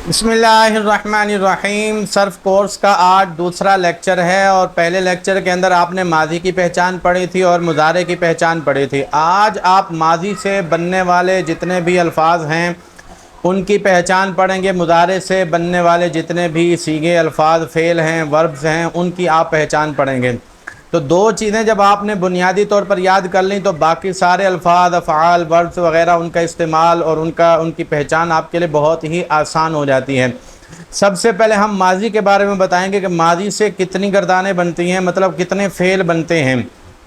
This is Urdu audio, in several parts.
بسم اللہ الرحمن الرحیم۔ صرف کورس کا آج دوسرا لیکچر ہے، اور پہلے لیکچر کے اندر آپ نے ماضی کی پہچان پڑھی تھی اور مضارع کی پہچان پڑھی تھی۔ آج آپ ماضی سے بننے والے جتنے بھی الفاظ ہیں ان کی پہچان پڑھیں گے، مضارع سے بننے والے جتنے بھی صیغے، الفاظ، فعل ہیں، وربز ہیں، ان کی آپ پہچان پڑھیں گے۔ تو دو چیزیں جب آپ نے بنیادی طور پر یاد کر لیں تو باقی سارے الفاظ، افعال، وربز وغیرہ ان کا استعمال اور ان کی پہچان آپ کے لیے بہت ہی آسان ہو جاتی ہے۔ سب سے پہلے ہم ماضی کے بارے میں بتائیں گے کہ ماضی سے کتنی گردانیں بنتی ہیں، مطلب کتنے فعل بنتے ہیں،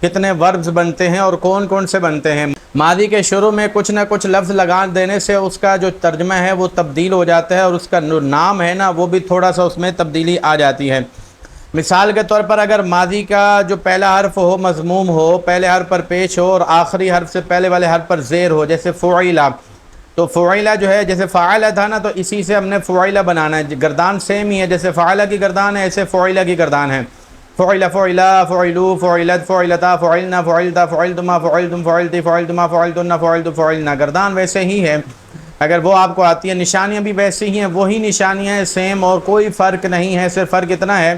کتنے وربز بنتے ہیں اور کون کون سے بنتے ہیں۔ ماضی کے شروع میں کچھ نہ کچھ لفظ لگا دینے سے اس کا جو ترجمہ ہے وہ تبدیل ہو جاتا ہے، اور اس کا نام ہے نا وہ بھی تھوڑا سا اس میں تبدیلی آ جاتی ہے۔ مثال کے طور پر اگر ماضی کا جو پہلا حرف ہو مضموم ہو، پہلے حرف پر پیش ہو اور آخری حرف سے پہلے والے حرف پر زیر ہو، جیسے فعیلہ، تو فعیلہ جو ہے جیسے فاعلہ تھا نا، تو اسی سے ہم نے فعیلہ بنانا ہے۔ گردان سیم ہی ہے، جیسے فاعلہ کی گردان ہے ایسے فعیلہ کی گردان ہے۔ فعل، فعلا، فعلو، فعلت، فعلتا، فعلنا، فعلتا، فعلتما، فعلتم، فعلتی، فعلتما، فعلتن، فعلت، فعلنا، گردان ویسے ہی ہے۔ اگر وہ آپ کو آتی ہے، نشانیاں بھی ویسے ہی ہیں، وہی نشانیاں ہیں سیم، اور کوئی فرق نہیں ہے، صرف فرق اتنا ہے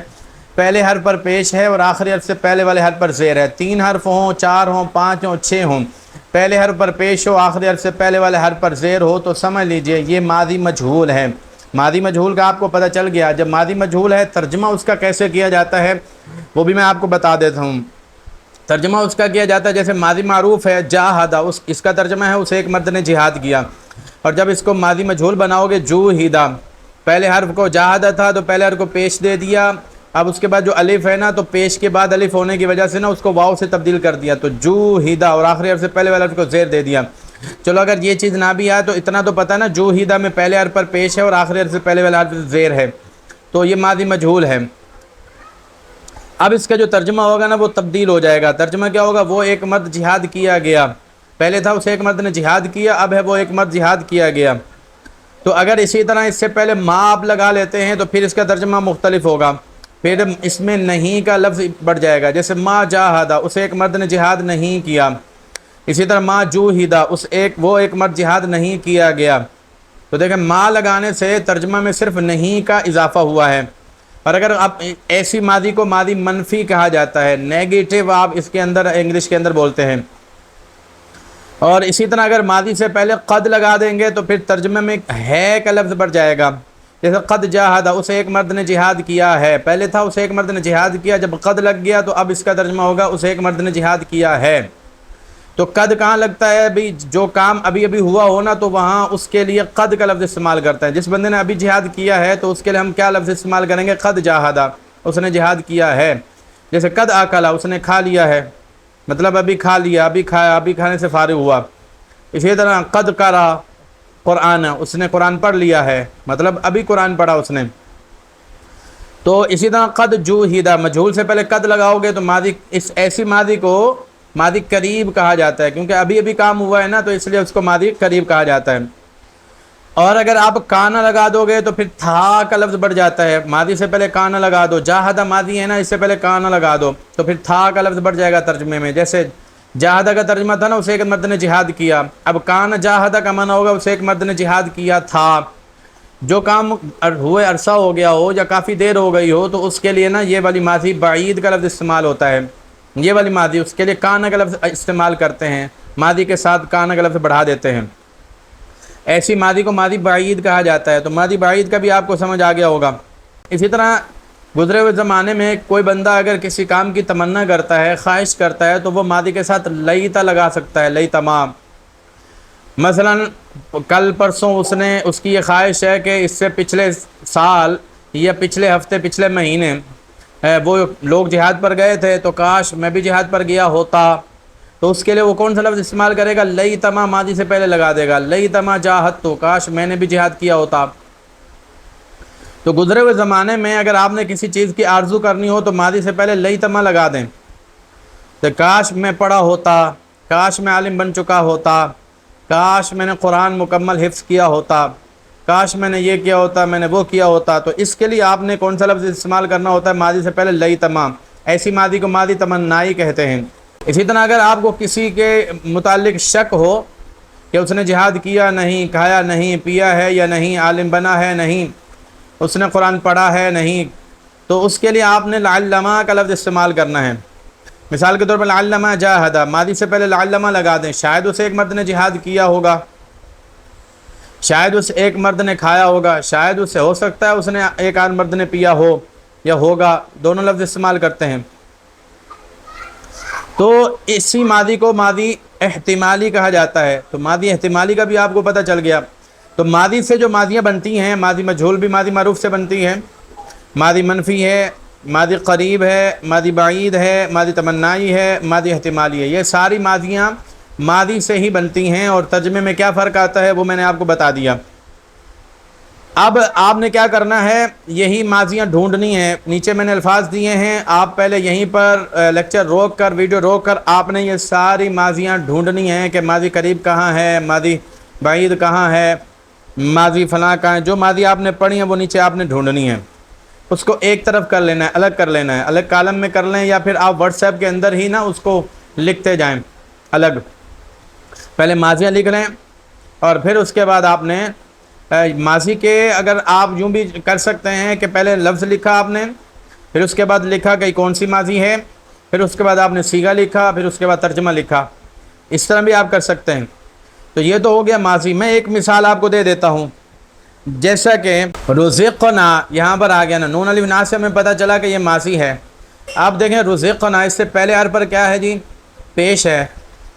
پہلے حرف پر پیش ہے اور آخری حرف سے پہلے والے حرف پر زیر ہے۔ 3 حرف ہوں، 4 ہوں، 5 ہوں، 6 ہوں، پہلے حرف پر پیش ہو، آخری حرف سے پہلے والے حرف پر زیر ہو، تو سمجھ لیجئے یہ ماضی مجہول ہے۔ ماضی مجہول کا آپ کو پتہ چل گیا۔ جب ماضی مجہول ہے، ترجمہ اس کا کیسے کیا جاتا ہے وہ بھی میں آپ کو بتا دیتا ہوں۔ ترجمہ اس کا کیا جاتا ہے، جیسے ماضی معروف ہے جاہدہ، اس کا ترجمہ ہے اسے ایک مرد نے جہاد کیا۔ اور جب اس کو ماضی مجہول بناؤ گے، جوہدہ، پہلے حرف کو جاہدہ تھا تو پہلے حرف کو پیش دے دیا، اب اس کے بعد جو الف ہے نا، تو پیش کے بعد الف ہونے کی وجہ سے نا اس کو واو سے تبدیل کر دیا، تو جوہدہ، اور آخری حرف سے پہلے والے حرف کو زیر دے دیا۔ چلو اگر یہ چیز نہ بھی آئے تو اتنا تو پتہ نا، جوہدہ میں پہلے حرف پر پیش ہے اور آخری حرف سے پہلے والے حرف زیر ہے، تو یہ ماضی مجہول ہے۔ اب اس کا جو ترجمہ ہوگا نا وہ تبدیل ہو جائے گا۔ ترجمہ کیا ہوگا؟ وہ ایک مرد جہاد کیا گیا، پہلے تھا اسے ایک مرد نے جہاد کیا، اب ہے وہ ایک مرد جہاد کیا گیا۔ تو اگر اسی طرح اس سے پہلے ما آپ لگا لیتے ہیں تو پھر اس کا ترجمہ مختلف ہوگا، پھر اس میں نہیں کا لفظ بڑھ جائے گا، جیسے ما جاہدہ، اسے ایک مرد نے جہاد نہیں کیا۔ اسی طرح ما جوہدہ، وہ ایک مرد جہاد نہیں کیا گیا۔ تو دیکھیں ما لگانے سے ترجمہ میں صرف نہیں کا اضافہ ہوا ہے۔ اور اگر آپ ایسی ماضی کو ماضی منفی کہا جاتا ہے، نیگیٹو آپ اس کے اندر انگلش کے اندر بولتے ہیں۔ اور اسی طرح اگر ماضی سے پہلے قد لگا دیں گے تو پھر ترجمے میں ہے کا لفظ بڑھ جائے گا، جیسے قد جاہدہ، اسے ایک مرد نے جہاد کیا ہے، پہلے تھا اسے ایک مرد نے جہاد کیا، جب قد لگ گیا تو اب اس کا ترجمہ ہوگا اسے ایک مرد نے جہاد کیا ہے۔ تو قد کہاں لگتا ہے؟ ابھی جو کام ابھی ابھی ہوا ہونا تو وہاں اس کے لیے قد کا لفظ استعمال کرتا ہے۔ جس بندے نے ابھی جہاد کیا ہے تو اس کے لیے ہم کیا لفظ استعمال کریں گے؟ قد جاہدہ، اس نے جہاد کیا ہے۔ جیسے قد آکلا، اس نے کھا لیا ہے، مطلب ابھی کھا لیا، ابھی کھایا، ابھی کھانے سے فارغ ہوا۔ اسی طرح قد قرأ قرآن، اس نے قرآن پڑھ لیا ہے، مطلب ابھی قرآن پڑھا اس نے۔ تو اسی طرح قد جوہدہ، مجہول سے پہلے قد لگاؤ گے تو ایسی ماضی کو ماضی قریب کہا جاتا ہے، کیونکہ ابھی ابھی کام ہوا ہے نا، تو اس لیے اس کو ماضی قریب کہا جاتا ہے۔ اور اگر آپ کانا لگا دو گے تو پھر تھا کا لفظ بڑھ جاتا ہے۔ ماضی سے پہلے کانا لگا دو، جاہدہ ماضی ہے نا، اس سے پہلے کانا لگا دو تو پھر تھا کا لفظ بڑھ جائے گا ترجمے میں۔ جیسے جاہدہ کا ترجمہ تھا نا، اسے ایک مرد نے جہاد کیا، اب کان جاہدہ کا معنی ہوگا اسے ایک مرد نے جہاد کیا تھا۔ جو کام ہوئے عرصہ ہو گیا ہو یا کافی دیر ہو گئی ہو تو اس کے لیے نا یہ والی ماضی بعید کا لفظ استعمال ہوتا ہے، یہ والی ماضی اس کے لیے کانا کا لفظ استعمال کرتے ہیں، ماضی کے ساتھ کانا کا لفظ بڑھا دیتے ہیں۔ ایسی ماضی کو ماضی بعید کہا جاتا ہے۔ تو ماضی بعید کا بھی آپ کو سمجھ آ گیا ہوگا۔ اسی طرح گزرے ہوئے زمانے میں کوئی بندہ اگر کسی کام کی تمنا کرتا ہے، خواہش کرتا ہے، تو وہ ماضی کے ساتھ لیتا لگا سکتا ہے، لیتما۔ مثلا کل پرسوں اس کی یہ خواہش ہے کہ اس سے پچھلے سال یا پچھلے ہفتے، پچھلے مہینے وہ لوگ جہاد پر گئے تھے، تو کاش میں بھی جہاد پر گیا ہوتا، تو اس کے لیے وہ کون سا لفظ استعمال کرے گا؟ لیتما، ماضی سے پہلے لگا دے گا، لیتما جاہدت، کاش میں نے بھی جہاد کیا ہوتا۔ تو گزرے ہوئے زمانے میں اگر آپ نے کسی چیز کی آرزو کرنی ہو تو ماضی سے پہلے لیتما لگا دیں، تو کاش میں پڑھا ہوتا، کاش میں عالم بن چکا ہوتا، کاش میں نے قرآن مکمل حفظ کیا ہوتا، کاش میں نے یہ کیا ہوتا، میں نے وہ کیا ہوتا۔ تو اس کے لیے آپ نے کون سا لفظ استعمال کرنا ہوتا ہے؟ ماضی سے پہلے لیتما۔ ایسی ماضی کو ماضی تمنائی کہتے ہیں۔ اسی طرح اگر آپ کو کسی کے متعلق شک ہو کہ اس نے جہاد کیا نہیں، کھایا نہیں، پیا ہے یا نہیں، عالم بنا ہے نہیں، اس نے قرآن پڑھا ہے نہیں، تو اس کے لیے آپ نے لعلما کا لفظ استعمال کرنا ہے۔ مثال کے طور پر لعلما جاہد، ماضی سے پہلے لعلما لگا دیں، شاید اسے ایک مرد نے جہاد کیا ہوگا، شاید اس ایک مرد نے کھایا ہوگا، شاید اسے ہو سکتا ہے اس نے ایک آدھ مرد نے پیا ہو یا ہوگا، دونوں لفظ استعمال کرتے ہیں۔ تو اسی ماضی کو ماضی احتمالی کہا جاتا ہے۔ تو ماضی احتمالی کا بھی آپ کو پتہ چل گیا۔ تو ماضی سے جو ماضیاں بنتی ہیں، ماضی مجہول بھی ماضی معروف سے بنتی ہے، ماضی منفی ہے، ماضی قریب ہے، ماضی بعید ہے، ماضی تمنائی ہے، ماضی احتمالی ہے، یہ ساری ماضیاں ماضی سے ہی بنتی ہیں، اور ترجمے میں کیا فرق آتا ہے وہ میں نے آپ کو بتا دیا۔ اب آپ نے کیا کرنا ہے، یہی ماضیاں ڈھونڈنی ہیں۔ نیچے میں نے الفاظ دیے ہیں، آپ پہلے یہیں پر لیکچر روک کر، ویڈیو روک کر آپ نے یہ ساری ماضیاں ڈھونڈنی ہیں کہ ماضی قریب کہاں ہے، ماضی بعید کہاں ہے، ماضی فلاں کہاں ہے۔ جو ماضی آپ نے پڑھی ہیں وہ نیچے آپ نے ڈھونڈنی ہے، اس کو ایک طرف کر لینا ہے، الگ کر لینا ہے، الگ کالم میں کر لیں، یا پھر آپ واٹس ایپ کے اندر ہی نا اس کو لکھتے جائیں الگ۔ پہلے ماضیاں لکھ لیں، اور پھر اس کے بعد آپ نے ماضی کے، اگر آپ یوں بھی کر سکتے ہیں کہ پہلے لفظ لکھا آپ نے، پھر اس کے بعد لکھا کہ کون سی ماضی ہے، پھر اس کے بعد آپ نے صیغہ لکھا، پھر اس کے بعد ترجمہ لکھا، اس طرح بھی آپ کر سکتے ہیں۔ تو یہ تو ہو گیا ماضی۔ میں ایک مثال آپ کو دے دیتا ہوں، جیسا کہ رزقنا یہاں پر آ گیا نا، نون الف نا سے ہمیں پتہ چلا کہ یہ ماضی ہے۔ آپ دیکھیں رزقنا، اس سے پہلے حرف پر کیا ہے جی، پیش ہے،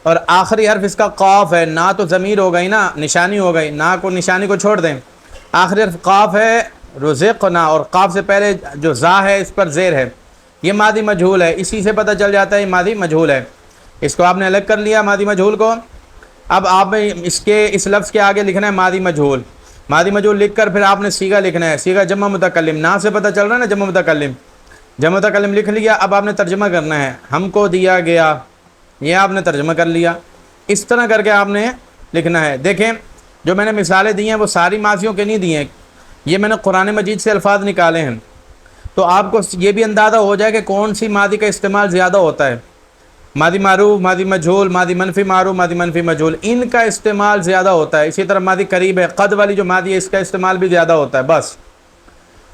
اور آخری حرف اس کا قاف ہے۔ نا تو ضمیر ہو گئی نا، نشانی ہو گئی، نا کو نشانی کو چھوڑ دیں، آخری حرف قاف ہے رزقنا، اور قاف سے پہلے جو زا ہے اس پر زیر ہے، یہ ماضی مجہول ہے۔ اسی سے پتہ چل جاتا ہے یہ ماضی مجہول ہے۔ اس کو آپ نے الگ کر لیا ماضی مجہول کو۔ اب آپ نے اس لفظ کے آگے لکھنا ہے ماضی مجہول۔ ماضی مجہول لکھ کر پھر آپ نے صیغہ لکھنا ہے، صیغہ جمع متکلم، نا سے پتہ چل رہا ہے نا جمع متکلم، جمع متکلم لکھ لیا۔ اب آپ نے ترجمہ کرنا ہے، ہم کو دیا گیا، یہ آپ نے ترجمہ کر لیا۔ اس طرح کر کے آپ نے لکھنا ہے۔ دیکھیں جو میں نے مثالیں دی ہیں وہ ساری ماضیوں کے نہیں دی ہیں، یہ میں نے قرآن مجید سے الفاظ نکالے ہیں، تو آپ کو یہ بھی اندازہ ہو جائے کہ کون سی ماضی کا استعمال زیادہ ہوتا ہے۔ ماضی معروف، ماضی مجہول، ماضی منفی معروف، ماضی منفی مجہول، ان کا استعمال زیادہ ہوتا ہے۔ اسی طرح ماضی قریب ہے، قد والی جو ماضی ہے اس کا استعمال بھی زیادہ ہوتا ہے، بس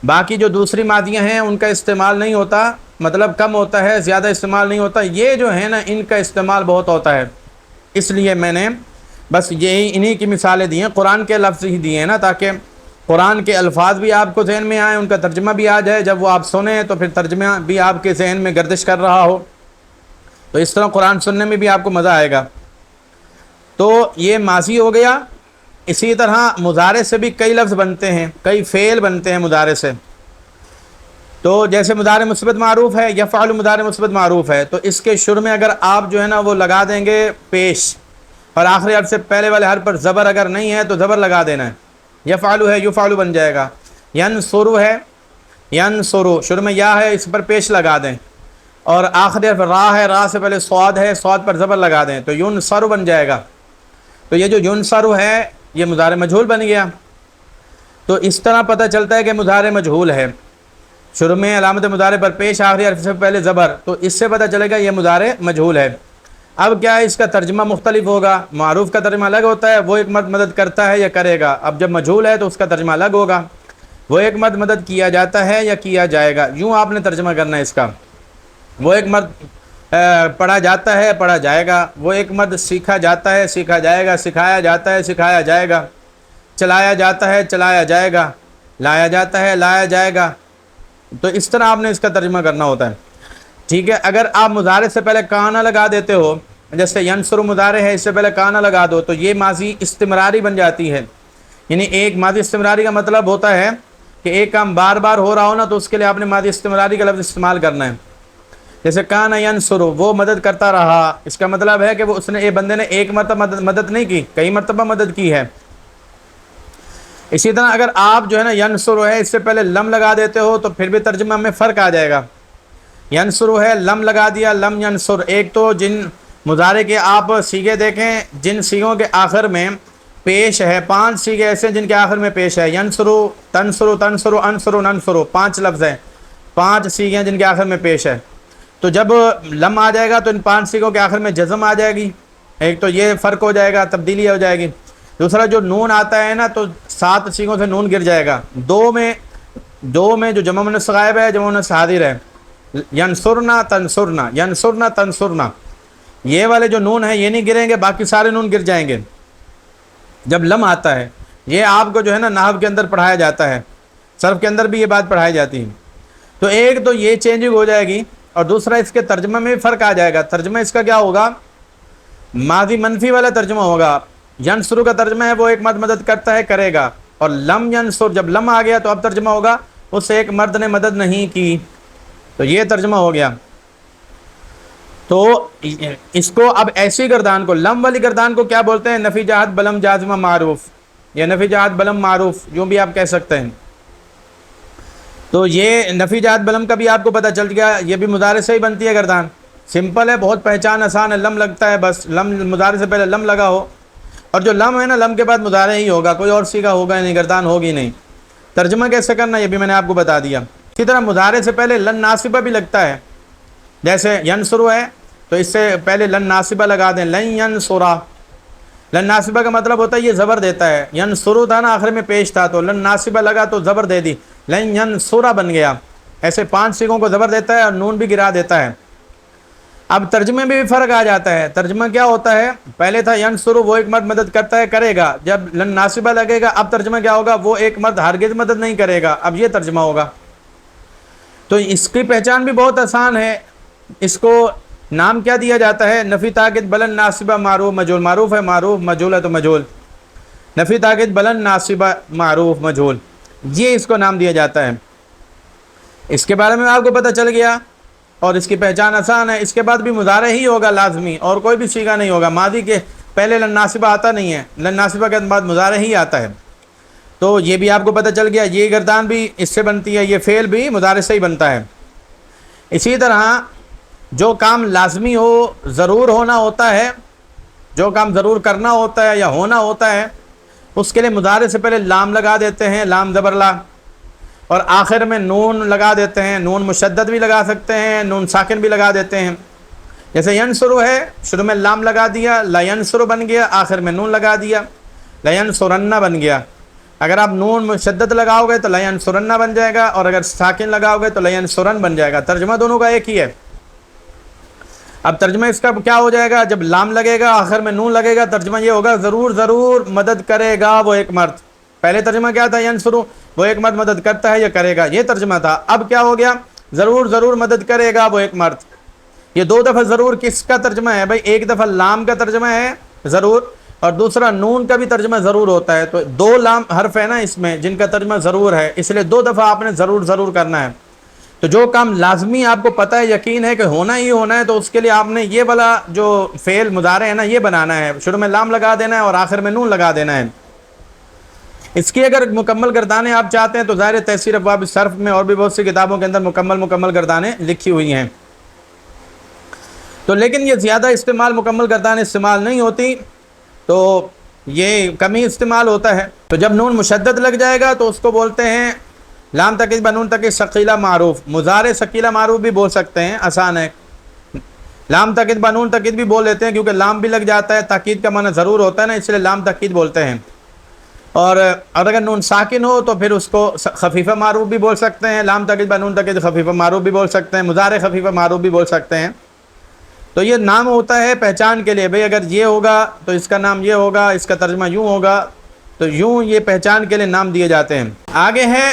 باقی جو دوسری ماضیاں ہیں ان کا استعمال نہیں ہوتا، مطلب کم ہوتا ہے، زیادہ استعمال نہیں ہوتا۔ یہ جو ہے نا ان کا استعمال بہت ہوتا ہے، اس لیے میں نے بس انہی کی مثالیں دی ہیں، قرآن کے لفظ ہی دیے ہیں نا، تاکہ قرآن کے الفاظ بھی آپ کو ذہن میں آئیں، ان کا ترجمہ بھی آ جائے، جب وہ آپ سنیں تو پھر ترجمہ بھی آپ کے ذہن میں گردش کر رہا ہو، تو اس طرح قرآن سننے میں بھی آپ کو مزہ آئے گا۔ تو یہ ماضی ہو گیا۔ اسی طرح مضارع سے بھی کئی لفظ بنتے ہیں، کئی فعل بنتے ہیں مضارع سے۔ تو جیسے مضارع مثبت معروف ہے، یفعل مضارع مثبت معروف ہے، تو اس کے شروع میں اگر آپ جو ہے نا وہ لگا دیں گے پیش، اور آخری حرف سے پہلے والے حرف پر زبر اگر نہیں ہے تو زبر لگا دینا ہے، یفعل ہے یفعل بن جائے گا۔ ینصر ہے، ینصر، شروع میں یا ہے اس پر پیش لگا دیں، اور آخری حرف را ہے، را سے پہلے صاد ہے، صاد پر زبر لگا دیں تو ینصر بن جائے گا۔ تو یہ جو ینصر ہے یہ مضارع مجہول بن گیا۔ تو اس طرح پتہ چلتا ہے کہ مضارع مجہول ہے، شروع میں علامت مضارع پر پیش، آخری حرف سے پہلے زبر، تو اس سے پتہ چلے گا یہ مضارع مجہول ہے۔ اب کیا ہے، اس کا ترجمہ مختلف ہوگا۔ معروف کا ترجمہ الگ ہوتا ہے، وہ ایک مرد مدد کرتا ہے یا کرے گا۔ اب جب مجہول ہے تو اس کا ترجمہ الگ ہوگا، وہ ایک مرد مدد کیا جاتا ہے یا کیا جائے گا، یوں آپ نے ترجمہ کرنا ہے اس کا۔ وہ ایک مرد پڑھا جاتا ہے، پڑھا جائے گا، وہ ایک مرد سیکھا جاتا ہے، سیکھا جائے گا، سکھایا جاتا ہے، سکھایا جائے گا، چلایا جاتا ہے، چلایا جائے گا، لایا جاتا ہے، لایا جائے گا۔ تو اس طرح آپ نے اس کا ترجمہ کرنا ہوتا ہے، ٹھیک ہے۔ اگر آپ مضارع سے پہلے کانا لگا دیتے ہو، جیسے ینصر مضارع ہے، اس سے پہلے کانا لگا دو تو یہ ماضی استمراری بن جاتی ہے۔ یعنی ایک ماضی استمراری کا مطلب ہوتا ہے کہ ایک کام بار بار ہو رہا ہو نا، تو اس کے لیے آپ نے ماضی استمراری کا لفظ استعمال کرنا ہے۔ جیسے کانا ینصر، وہ مدد کرتا رہا، اس کا مطلب ہے کہ وہ بندے نے ایک مرتبہ مدد نہیں کی، کئی مرتبہ مدد کی ہے۔ اسی طرح اگر آپ جو ہے نا ینصر ہے اس سے پہلے لم لگا دیتے ہو تو پھر بھی ترجمہ میں فرق آ جائے گا۔ ینصر ہے، لم لگا دیا، لم ینصر۔ ایک تو جن مضارع کے آپ صیغے دیکھیں، جن صیغوں کے آخر میں پیش ہے، 5 صیغے ایسے جن کے آخر میں پیش ہے، ینصر، تنصر، تنصر، انصر، ننصر، 5 لفظ ہیں، 5 صیغے ہیں جن کے آخر میں پیش ہے۔ تو جب لم آ جائے گا تو ان 5 صیغوں کے آخر میں جزم آ جائے گی، ایک تو یہ فرق ہو جائے گا، تبدیلی ہو جائے گی. دوسرا جو نون آتا ہے نا تو 7 سیغوں سے نون گر جائے گا. دو میں جو جمع مؤنث غائب ہے، جمع مؤنث حاضر ہے، ینصرنا تنصرنا، ینصرنا تنصرنا، یہ والے جو نون ہیں یہ نہیں گریں گے، باقی سارے نون گر جائیں گے. جب لم آتا ہے، یہ آپ کو جو ہے نا نحو کے اندر پڑھایا جاتا ہے، صرف کے اندر بھی یہ بات پڑھائی جاتی ہے. تو ایک تو یہ چینجنگ ہو جائے گی، اور دوسرا اس کے ترجمہ میں بھی فرق آ جائے گا. ترجمہ اس کا کیا ہوگا؟ ماضی منفی والا ترجمہ ہوگا. ینصر کا ترجمہ ہے وہ ایک مرد مدد کرتا ہے، کرے گا. اور لم ینصر، جب لم آ گیا تو اب ترجمہ ہوگا اس ایک مرد نے مدد نہیں کی. تو یہ ترجمہ ہو گیا. تو اس کو اب ایسی گردان کو، لم والی گردان کو کیا بولتے ہیں؟ نفی جہت بلم جازمہ معروف، یا نفی جہت بلم معروف، جو بھی آپ کہہ سکتے ہیں. تو یہ نفی جہت بلم کا بھی آپ کو پتہ چل گیا، یہ بھی مضارع سے ہی بنتی ہے گردان. سمپل ہے، بہت پہچان آسان ہے. لم لگتا ہے، بس لم مضارع سے پہلے لم لگا ہو، اور جو لم ہے نا، لم کے بعد مضارع ہی ہوگا، کوئی اور سیگا ہوگا نہیں، گردان ہوگی نہیں. ترجمہ کیسے کرنا یہ بھی میں نے آپ کو بتا دیا. اسی طرح مضارع سے پہلے لن ناصبہ بھی لگتا ہے. جیسے ینصر ہے تو اس سے پہلے لن ناصبہ لگا دیں، لن ینصرا. لن ناصبہ کا مطلب ہوتا ہے یہ زبر دیتا ہے. ینصرو تھا نا آخر میں پیش تھا، تو لن ناصبہ لگا تو زبر دے دی، لن ینصرا بن گیا. ایسے 5 سیغوں کو زبر دیتا ہے اور نون بھی گرا دیتا ہے. اب ترجمے میں بھی فرق آ جاتا ہے. ترجمہ کیا ہوتا ہے؟ پہلے تھا ینصرو، وہ ایک مرد مدد کرتا ہے، کرے گا. جب لن ناصبہ لگے گا اب ترجمہ کیا ہوگا؟ وہ ایک مرد ہرگز مدد نہیں کرے گا. اب یہ ترجمہ ہوگا. تو اس کی پہچان بھی بہت آسان ہے. اس کو نام کیا دیا جاتا ہے؟ نفی تاکید بلند ناصبہ معروف مجہول. معروف ہے معروف، مجہول ہے تو مجہول. نفی تاکید بلند ناصبہ معروف مجہول، یہ اس کو نام دیا جاتا ہے. اس کے بارے میں آپ کو پتہ چل گیا اور اس کی پہچان آسان ہے. اس کے بعد بھی مضارع ہی ہوگا لازمی، اور کوئی بھی صیغہ نہیں ہوگا. ماضی کے پہلے لن ناصبہ آتا نہیں ہے، لن ناصبہ کے بعد مضارع ہی آتا ہے. تو یہ بھی آپ کو پتہ چل گیا. یہ گردان بھی اس سے بنتی ہے، یہ فعل بھی مضارع سے ہی بنتا ہے. اسی طرح جو کام لازمی ہو، ضرور ہونا ہوتا ہے، جو کام ضرور کرنا ہوتا ہے یا ہونا ہوتا ہے، اس کے لیے مضارع سے پہلے لام لگا دیتے ہیں، لام زبر لا، اور آخر میں نون لگا دیتے ہیں. نون مشدد بھی لگا سکتے ہیں، نون ساکن بھی لگا دیتے ہیں. جیسے ینصرو ہے، شروع میں لام لگا دیا، لا ینصرو بن گیا، آخر میں نون لگا دیا، لا ینصرن بن گیا. اگر آپ نون مشدد لگاؤ گے تو لا ینصرن بن جائے گا، اور اگر ساکن لگاؤ گے تو لا ینصرن بن جائے گا. ترجمہ دونوں کا ایک ہی ہے. اب ترجمہ اس کا کیا ہو جائے گا؟ جب لام لگے گا آخر میں نون لگے گا، ترجمہ یہ ہوگا ضرور ضرور مدد کرے گا وہ ایک مرد. پہلے ترجمہ کیا تھا؟ ینصرو، وہ ایک مرد مدد کرتا ہے یا کرے گا، یہ ترجمہ تھا. اب کیا ہو گیا؟ ضرور ضرور مدد کرے گا وہ ایک مرد. یہ 2 دفعہ ضرور کس کا ترجمہ ہے بھائی؟ ایک دفعہ لام کا ترجمہ ہے ضرور، اور دوسرا نون کا بھی ترجمہ ضرور ہوتا ہے. تو 2 لام حرف ہے نا اس میں جن کا ترجمہ ضرور ہے، اس لیے 2 دفعہ آپ نے ضرور ضرور کرنا ہے. تو جو کام لازمی آپ کو پتہ ہے، یقین ہے کہ ہونا ہی ہونا ہے، تو اس کے لیے آپ نے یہ والا جو فعل مضارع ہے نا یہ بنانا ہے. شروع میں لام لگا دینا ہے اور آخر میں نون لگا دینا ہے. اس کی اگر مکمل گردانیں آپ چاہتے ہیں تو ظاہر تفسیر ابواب الصرف میں اور بھی بہت سی کتابوں کے اندر مکمل گردانیں لکھی ہوئی ہیں. تو لیکن یہ زیادہ استعمال مکمل گردانیں استعمال نہیں ہوتی، تو یہ کم ہی استعمال ہوتا ہے. تو جب نون مشدد لگ جائے گا تو اس کو بولتے ہیں لام تاکید بنون تاکید ثقیلہ معروف. مضارع ثقیلہ معروف بھی بول سکتے ہیں، آسان ہے. لام تاکید بنون تاکید بھی بول لیتے ہیں کیونکہ لام بھی لگ جاتا ہے، تاکید کا معنی ضرور ہوتا ہے نا، اس لیے لام تاکید بولتے ہیں. اور اگر نون ساکن ہو تو پھر اس کو خفیفہ معروف بھی بول سکتے ہیں. لام تاکید بنون تاکید خفیفہ معروف بھی بول سکتے ہیں، مضارع خفیفہ معروف بھی بول سکتے ہیں. تو یہ نام ہوتا ہے پہچان کے لیے، بھئی اگر یہ ہوگا تو اس کا نام یہ ہوگا، اس کا ترجمہ یوں ہوگا. تو یوں یہ پہچان کے لیے نام دیے جاتے ہیں. آگے ہے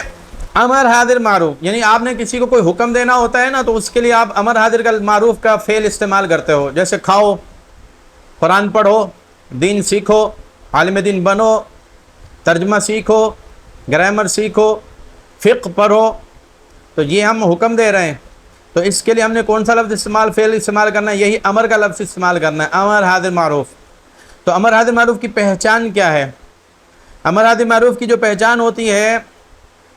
امر حاضر معروف، یعنی آپ نے کسی کو کوئی حکم دینا ہوتا ہے نا تو اس کے لیے آپ امر حاضر کا معروف کا فعل استعمال کرتے ہو. جیسے کھاؤ، قرآن پڑھو، دین سیکھو، عالم دین بنو، ترجمہ سیکھو، گرامر سیکھو، فقہ پڑھو. تو یہ ہم حکم دے رہے ہیں، تو اس کے لیے ہم نے کون سا لفظ فعل استعمال کرنا ہے؟ یہی امر کا لفظ استعمال کرنا ہے، امر حاضر معروف. تو امر حاضر معروف کی پہچان کیا ہے؟ امر حاضر معروف کی جو پہچان ہوتی ہے،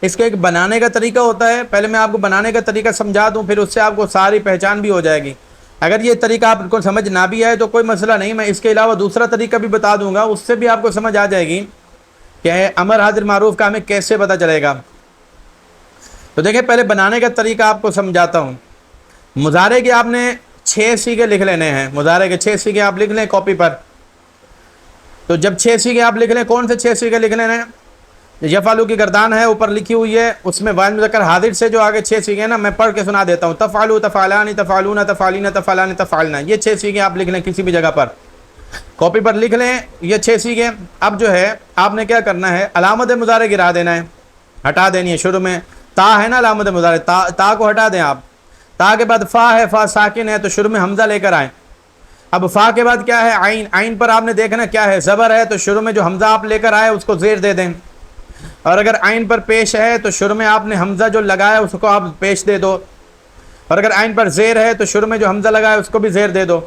اس کے ایک بنانے کا طریقہ ہوتا ہے. پہلے میں آپ کو بنانے کا طریقہ سمجھا دوں، پھر اس سے آپ کو ساری پہچان بھی ہو جائے گی. اگر یہ طریقہ آپ کو سمجھ نہ بھی آئے تو کوئی مسئلہ نہیں، میں اس کے علاوہ دوسرا طریقہ بھی بتا دوں گا، اس سے بھی آپ کو سمجھ آ جائے گی کہ امر حاضر معروف کا ہمیں کیسے پتہ چلے گا. تو دیکھیں پہلے بنانے کا طریقہ آپ کو سمجھاتا ہوں. مضارع کے آپ نے 6 سیغے لکھ لینے ہیں مضارع کے 6 سیغے آپ لکھ لیں کاپی پر. تو جب 6 سیغے آپ لکھ لیں کون سے 6 سیغے لکھ لینے ہیں؟ یفعلو کی گردان ہے اوپر لکھی ہوئی ہے, اس میں واحد مذکر حاضر سے جو آگے 6 سیغے ہیں نا میں پڑھ کے سنا دیتا ہوں. تفعلوا تفعلان تفعلون تفعلین تفعلان تفعلنا, یہ 6 سیغے آپ لکھ لیں کسی بھی جگہ پر کاپی پر لکھ لیں یہ 6 سیغے. اب جو ہے آپ نے کیا کرنا ہے علامت مضارع گرا دینا ہے, ہٹا دینی ہے. شروع میں تا ہے نا علامت مضارع, تا کو ہٹا دیں آپ. تا کے بعد فا ہے, فا ساکن ہے تو شروع میں حمزہ لے کر آئیں. اب فا کے بعد کیا ہے عین, عین پر آپ نے دیکھنا کیا ہے زبر ہے تو شروع میں جو حمزہ آپ لے کر آئے اس کو زیر دے دیں. اور اگر عین پر پیش ہے تو شروع میں آپ نے حمزہ جو لگایا اس کو آپ پیش دے دو. اور اگر عین پر زیر ہے تو شروع میں جو حمزہ لگایا اس کو بھی زیر دے دو.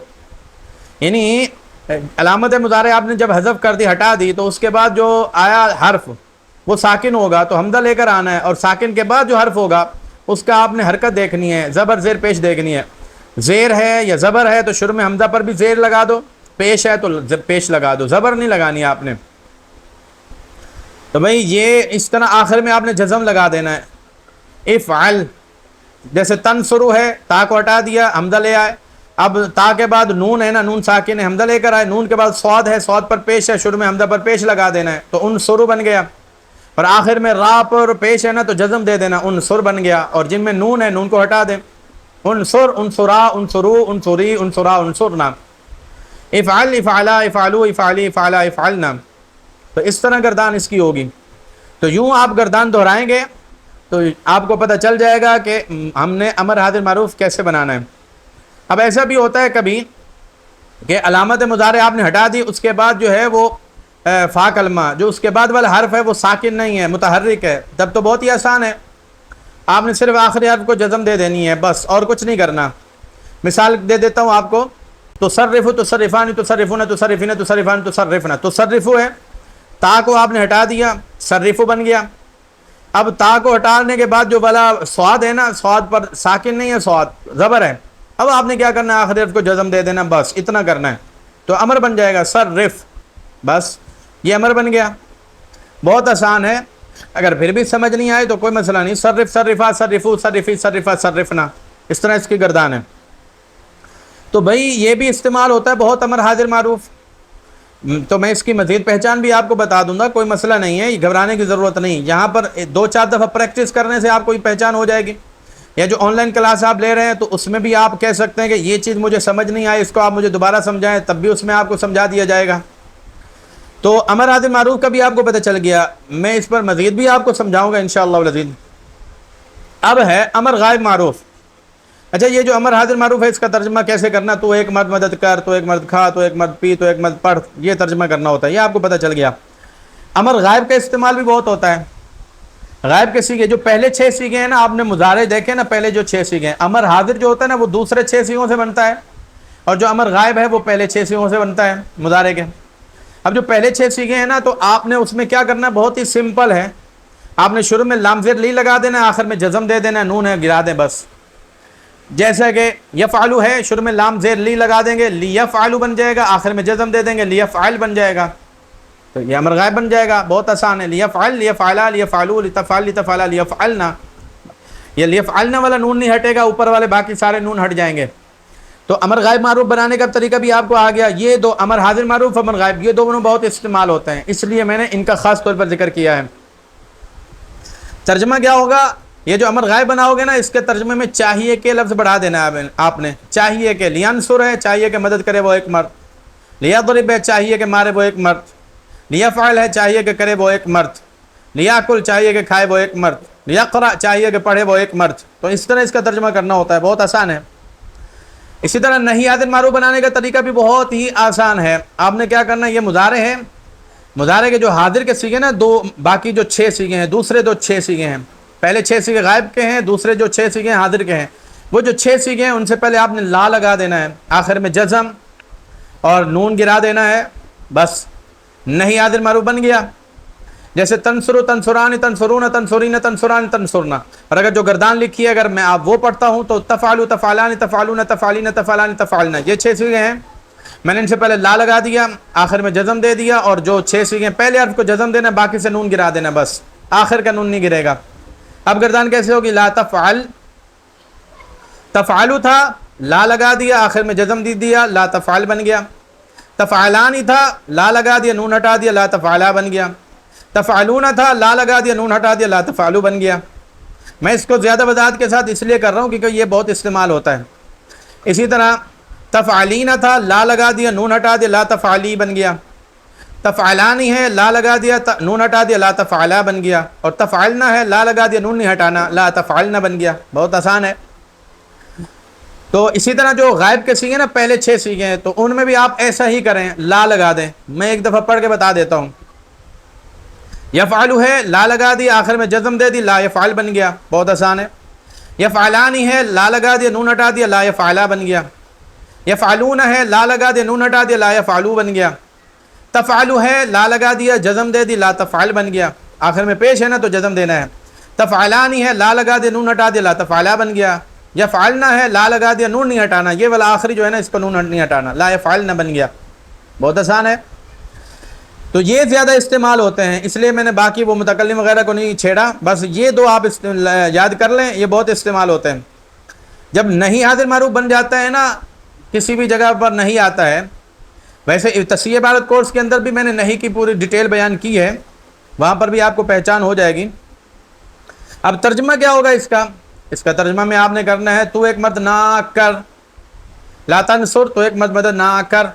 یعنی علامت مضارع آپ نے جب حذف کر دی ہٹا دی تو اس کے بعد جو آیا حرف وہ ساکن ہوگا تو حمزہ لے کر آنا ہے, اور ساکن کے بعد جو حرف ہوگا اس کا آپ نے حرکت دیکھنی ہے, زبر زیر پیش دیکھنی ہے. زیر ہے یا زبر ہے تو شروع میں حمزہ پر بھی زیر لگا دو, پیش ہے تو پیش لگا دو, زبر نہیں لگانی آپ نے. تو بھئی یہ اس طرح آخر میں آپ نے جزم لگا دینا ہے. افعل جیسے تنصرو ہے تا کو ہٹا دیا حمزہ لے آئے. اب تا کے بعد نون ہے نا, نون ساکن ہے حمزہ لے کر آئے. نون کے بعد صاد ہے, صاد پر پیش ہے شروع میں حمزہ پر پیش لگا دینا ہے تو انصرو بن گیا. اور آخر میں را پر پیش ہے نا تو جزم دے دینا انصر بن گیا. اور جن میں نون ہے نون کو ہٹا دیں انصر انصرا انصرو انصری انصرا انصرنا. افعل افعلا افعلو افعلی افعلا افعلنا. تو اس طرح گردان اس کی ہوگی. تو یوں آپ گردان دہرائیں گے تو آپ کو پتہ چل جائے گا کہ ہم نے امر حاضر معروف کیسے بنانا ہے. اب ایسا بھی ہوتا ہے کبھی کہ علامت مضارع آپ نے ہٹا دی, اس کے بعد جو ہے وہ فا کلمہ جو اس کے بعد والا حرف ہے وہ ساکن نہیں ہے متحرک ہے, تب تو بہت ہی آسان ہے, آپ نے صرف آخری حرف کو جزم دے دینی ہے بس, اور کچھ نہیں کرنا. مثال دے دیتا ہوں آپ کو. تصرف تصرفان تصرفون تصرفین تصرفان تصرفنا. تصرفو ہے تا کو آپ نے ہٹا دیا صرفو بن گیا. اب تا کو ہٹانے کے بعد جو والا صاد ہے نا, صاد پر ساکن نہیں ہے, صاد زبر ہے. اب آپ نے کیا کرنا ہے آخری حرف کو جزم دے دینا بس, اتنا کرنا ہے تو امر بن جائے گا صرف, بس یہ امر بن گیا. بہت آسان ہے. اگر پھر بھی سمجھ نہیں آئے تو کوئی مسئلہ نہیں. صرف صرفا صرفو صرفی صرفا صرفنا, اس طرح اس کی گردان ہے. تو بھائی یہ بھی استعمال ہوتا ہے بہت امر حاضر معروف. تو میں اس کی مزید پہچان بھی آپ کو بتا دوں گا, کوئی مسئلہ نہیں ہے, گھبرانے کی ضرورت نہیں. یہاں پر 2-4 دفعہ پریکٹس کرنے سے آپ کو پہچان ہو جائے گی. یا جو آن لائن کلاس آپ لے رہے ہیں تو اس میں بھی آپ کہہ سکتے ہیں کہ یہ چیز مجھے سمجھ نہیں آئی, اس کو آپ مجھے دوبارہ سمجھائیں, تب بھی اس میں آپ کو سمجھا دیا جائے گا. تو امر حاضر معروف کا بھی آپ کو پتہ چل گیا. میں اس پر مزید بھی آپ کو سمجھاؤں گا انشاءاللہ العزیز. اب ہے امر غائب معروف. اچھا یہ جو امر حاضر معروف ہے اس کا ترجمہ کیسے کرنا؟ تو ایک مرد مدد کر, تو ایک مرد کھا, تو ایک مرد پی, تو ایک مرد پڑھ, یہ ترجمہ کرنا ہوتا ہے. یہ آپ کو پتہ چل گیا. امر غائب کا استعمال بھی بہت ہوتا ہے. غائب کے سیغے جو پہلے 6 سیغے ہیں نا, آپ نے مضارع دیکھے نا, پہلے جو 6 سیغے ہیں. امر حاضر جو ہوتا ہے نا وہ دوسرے 6 سیغوں سے بنتا ہے, اور جو امر غائب ہے وہ پہلے 6 سیغوں سے بنتا ہے مضارع کے. اب جو پہلے 6 سیغے ہیں نا تو آپ نے اس میں کیا کرنا ہے, بہت ہی سمپل ہے. آپ نے شروع میں لام زیر لی لگا دینا, آخر میں جزم دے دینا, نون ہے گرا دیں بس. جیسا کہ یفعلو ہے, شروع میں لام زیر لی لگا دیں گے, لیفعلو بن جائے گا, آخر میں جزم دے دیں گے, لیفعل بن جائے گا. تو یہ امر غائب بن جائے گا, بہت آسان ہے. لیفعل لیفعلا لیفعلو لتفعل لتفعلا لیفعلنا. یہ لیفعلنا والا نون نہیں ہٹے گا, اوپر والے باقی سارے نون ہٹ جائیں گے. تو امر غائب معروف بنانے کا طریقہ بھی آپ کو آ گیا. یہ دو امر حاضر معروف, امر غائب, یہ دونوں بہت استعمال ہوتے ہیں, اس لیے میں نے ان کا خاص طور پر ذکر کیا ہے. ترجمہ کیا ہوگا؟ یہ جو امر غائب بناؤ گے نا, اس کے ترجمے میں چاہیے کہ لفظ بڑھا دینا ہے آپ نے. چاہیے کہ لینصر ہے, چاہیے کہ مدد کرے وہ ایک مرد. لیضرب ہے, چاہیے کہ مارے وہ ایک مرد. لیفعل ہے, چاہیے کہ کرے وہ ایک مرد. لیاکل, چاہیے کہ کھائے وہ ایک مرد. لیقرأ, چاہیے کہ پڑھے وہ ایک مرد. تو اس طرح اس کا ترجمہ کرنا ہوتا ہے, بہت آسان ہے. اسی طرح نہیں حاضر معروف بنانے کا طریقہ بھی بہت ہی آسان ہے. آپ نے کیا کرنا ہے, یہ مضارع ہے, مضارع کے جو حاضر کے سیغے نا دو, باقی جو 6 سیغے ہیں, دوسرے دو 6 سیغے ہیں. پہلے 6 سیغے غائب کے ہیں, دوسرے جو 6 سیغے ہیں حاضر کے ہیں. وہ جو 6 سیغے ہیں ان سے پہلے آپ نے لا لگا دینا ہے, آخر میں جزم اور نون گرا دینا ہے, بس نہیں حاضر معروف بن گیا. جیسے تنصرو تنصران تنصرون تنصرین تنصران تنصرنا. اور اگر جو گردان لکھی ہے اگر میں آپ وہ پڑھتا ہوں تو تفعلوا تفعلان تفعلون تفعلین تفعلان تفعلنا. یہ 6 سیغے ہیں, میں نے ان سے پہلے لا لگا دیا, آخر میں جزم دے دیا, اور جو 6 سیغے ہیں پہلے حرف کو جزم دینا, باقی سے نون گرا دینا, بس آخر کا نون نہیں گرے گا. اب گردان کیسے ہوگی؟ لا تفعل, تفعلو تھا, لا لگا دیا, آخر میں جزم دے دیا, لا تفعل بن گیا. تفعلانی تھا, لا لگا دیا, نون ہٹا دیا, لا تفعلا بن گیا. تفعلون تھا, لا لگا دیا, نون ہٹا دیا, لا تفعلو بن گیا. میں اس کو زیادہ وضاحت کے ساتھ اس لیے کر رہا ہوں کیونکہ یہ بہت استعمال ہوتا ہے. اسی طرح تفعلین تھا, لا لگا دیا, نون ہٹا دیا, لا تفعلی بن گیا. تفعلانی ہے, لا لگا دیا, نون ہٹا دیا, لا تفعلا بن گیا. اور تفعلنا ہے, لا لگا دیا, نون نہیں ہٹانا, لا تفعلنا بن گیا. بہت آسان ہے. تو اسی طرح جو غائب کے سیغے نا, پہلے 6 سیغے ہیں, تو ان میں بھی آپ ایسا ہی کریں, لا لگا دیں. میں ایک دفعہ پڑھ کے بتا دیتا ہوں. یفعلو ہے, لا لگا دی, آخر میں جزم دے دی, لا یفعل بن گیا. بہت آسان ہے. یفعلانی ہے, لا لگا دیا, نون ہٹا دیا, لا یفعلا بن گیا. یفعلون ہے, لا لگا دیا, نون ہٹا دیا, لا یفعلو بن گیا. تفعلو ہے, لا لگا دیا, جزم دے دی, لا تفعل بن گیا. آخر میں پیش ہے نا تو جزم دینا ہے. تفعلانی ہے, لا لگا دیا, نون ہٹا دیا, لا تفعلا بن گیا. یفعلنا ہے, لا لگا دیا, نون نہیں ہٹانا, یہ والا آخری جو ہے نا اس کو نون نہیں ہٹانا, لا یفعلنا بن گیا. بہت آسان ہے. تو یہ زیادہ استعمال ہوتے ہیں, اس لیے میں نے باقی وہ متکلم وغیرہ کو نہیں چھیڑا. بس یہ دو آپ یاد کر لیں, یہ بہت استعمال ہوتے ہیں. جب نہیں حاضر معروف بن جاتا ہے نا, کسی بھی جگہ پر نہیں آتا ہے. ویسے تصحیح عبارت کورس کے اندر بھی میں نے نہیں کی پوری ڈیٹیل بیان کی ہے, وہاں پر بھی آپ کو پہچان ہو جائے گی. اب ترجمہ کیا ہوگا اس کا؟ اس کا ترجمہ میں آپ نے کرنا ہے, تو ایک مرد نہ کر. لا تنصر, تو ایک مرد نہ کر.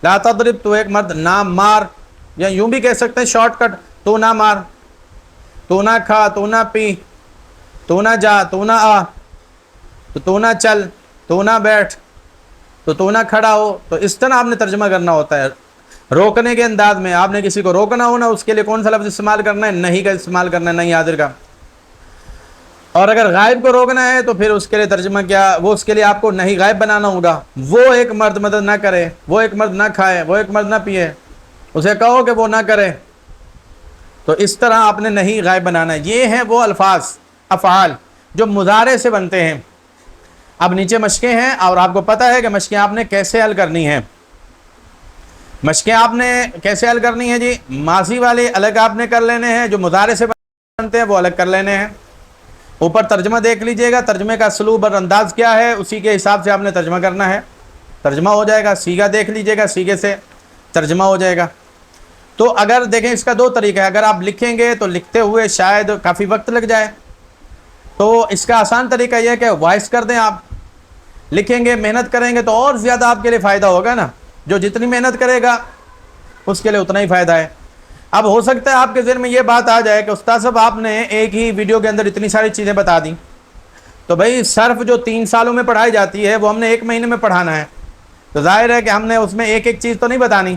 لا تضرب, تو ایک مرد نہ مار. یا یوں بھی کہہ سکتے ہیں شارٹ کٹ, تو نہ مار, تو نہ کھا, تو نہ پی, تو نہ جا, تو نہ آ, تو نہ چل, تو نہ بیٹھ, تو نہ کھڑا ہو. تو اس طرح آپ نے ترجمہ کرنا ہوتا ہے. روکنے کے انداز میں آپ نے کسی کو روکنا ہونا, اس کے لیے کون سا لفظ استعمال کرنا ہے؟ نہیں کا استعمال کرنا ہے, نہیں حاضر کا. اور اگر غائب کو روکنا ہے تو پھر اس کے لیے ترجمہ کیا, وہ اس کے لیے آپ کو نہیں غائب بنانا ہوگا. وہ ایک مرد مدد نہ کرے, وہ ایک مرد نہ کھائے, وہ ایک مرد نہ پیے, اسے کہو کہ وہ نہ کرے. تو اس طرح آپ نے نہیں غائب بنانا ہے. یہ ہیں وہ الفاظ, افعال جو مضارع سے بنتے ہیں. اب نیچے مشقیں ہیں, اور آپ کو پتہ ہے کہ مشقیں آپ نے کیسے حل کرنی ہیں. مشقیں آپ نے کیسے حل کرنی ہیں جی؟ ماضی والے الگ آپ نے کر لینے ہیں, جو مضارع سے بنتے ہیں وہ الگ کر لینے ہیں. اوپر ترجمہ دیکھ لیجئے گا, ترجمے کا اسلوب اور انداز کیا ہے, اسی کے حساب سے آپ نے ترجمہ کرنا ہے. ترجمہ ہو جائے گا. سیغہ دیکھ لیجئے گا, سیغے سے ترجمہ ہو جائے گا. تو اگر دیکھیں اس کا 2 طریقہ ہے. اگر آپ لکھیں گے تو لکھتے ہوئے شاید کافی وقت لگ جائے, تو اس کا آسان طریقہ یہ ہے کہ وائس کر دیں. آپ لکھیں گے, محنت کریں گے تو اور زیادہ آپ کے لیے فائدہ ہوگا نا. جو جتنی محنت کرے گا اس کے لیے اتنا ہی فائدہ ہے. اب ہو سکتا ہے آپ کے ذہن میں یہ بات آ جائے کہ استاد صاحب آپ نے ایک ہی ویڈیو کے اندر اتنی ساری چیزیں بتا دیں, تو بھائی صرف جو 3 سالوں میں پڑھائی جاتی ہے وہ ہم نے 1 مہینے میں پڑھانا ہے. تو ظاہر ہے کہ ہم نے اس میں ایک ایک چیز تو نہیں بتانی,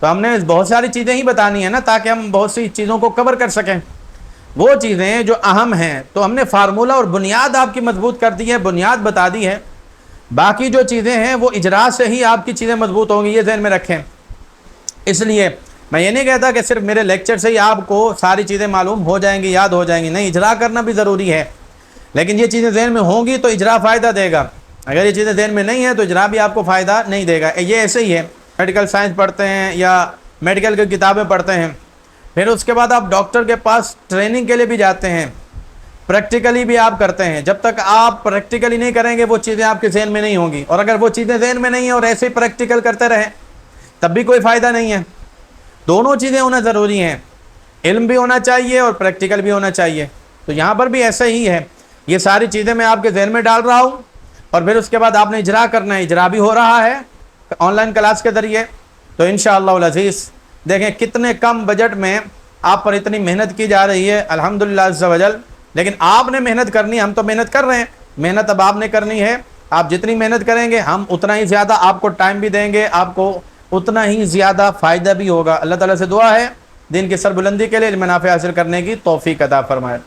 تو ہم نے بہت ساری چیزیں ہی بتانی ہیں نا, تاکہ ہم بہت سی چیزوں کو کور کر سکیں. وہ چیزیں جو اہم ہیں تو ہم نے فارمولہ اور بنیاد آپ کی مضبوط کر دی ہے, بنیاد بتا دی ہے. باقی جو چیزیں ہیں وہ اجرا سے ہی آپ کی چیزیں مضبوط ہوں گی, یہ ذہن میں رکھیں. اس لیے میں یہ نہیں کہتا کہ صرف میرے لیکچر سے ہی آپ کو ساری چیزیں معلوم ہو جائیں گی, یاد ہو جائیں گی. نہیں, اجرا کرنا بھی ضروری ہے, لیکن یہ چیزیں ذہن میں ہوں گی تو اجرا فائدہ دے گا. اگر یہ چیزیں ذہن میں نہیں ہیں تو اجرا بھی آپ کو فائدہ نہیں دے گا. یہ ایسے ہی ہے, میڈیکل سائنس پڑھتے ہیں یا میڈیکل کی کتابیں پڑھتے ہیں, پھر اس کے بعد آپ ڈاکٹر کے پاس ٹریننگ کے لیے بھی جاتے ہیں, پریکٹیکلی بھی آپ کرتے ہیں. جب تک آپ پریکٹیکلی نہیں کریں گے وہ چیزیں آپ کے ذہن میں نہیں ہوں گی, اور اگر وہ چیزیں ذہن میں نہیں ہیں اور ایسے ہی پریکٹیکل کرتے رہیں تب بھی کوئی فائدہ نہیں ہے. دونوں چیزیں ہونا ضروری ہیں, علم بھی ہونا چاہیے اور پریکٹیکل بھی ہونا چاہیے. تو یہاں پر بھی ایسا ہی ہے. یہ ساری چیزیں میں آپ کے ذہن میں ڈال رہا ہوں, اور پھر اس کے بعد آپ نے اجرا کرنا ہے. اجرا بھی ہو رہا ہے آن لائن کلاس کے ذریعے. تو انشاءاللہ العزیز دیکھیں کتنے کم بجٹ میں آپ پر اتنی محنت کی جا رہی ہے, الحمدللہ عز و جل. لیکن آپ نے محنت کرنی ہے, ہم تو محنت کر رہے ہیں, محنت اب آپ نے کرنی ہے. آپ جتنی محنت کریں گے ہم اتنا ہی زیادہ آپ کو ٹائم بھی دیں گے, آپ کو اتنا ہی زیادہ فائدہ بھی ہوگا. اللہ تعالیٰ سے دعا ہے دین کی سربلندی کے لیے علم نافع حاصل کرنے کی توفیق عطا فرمائے.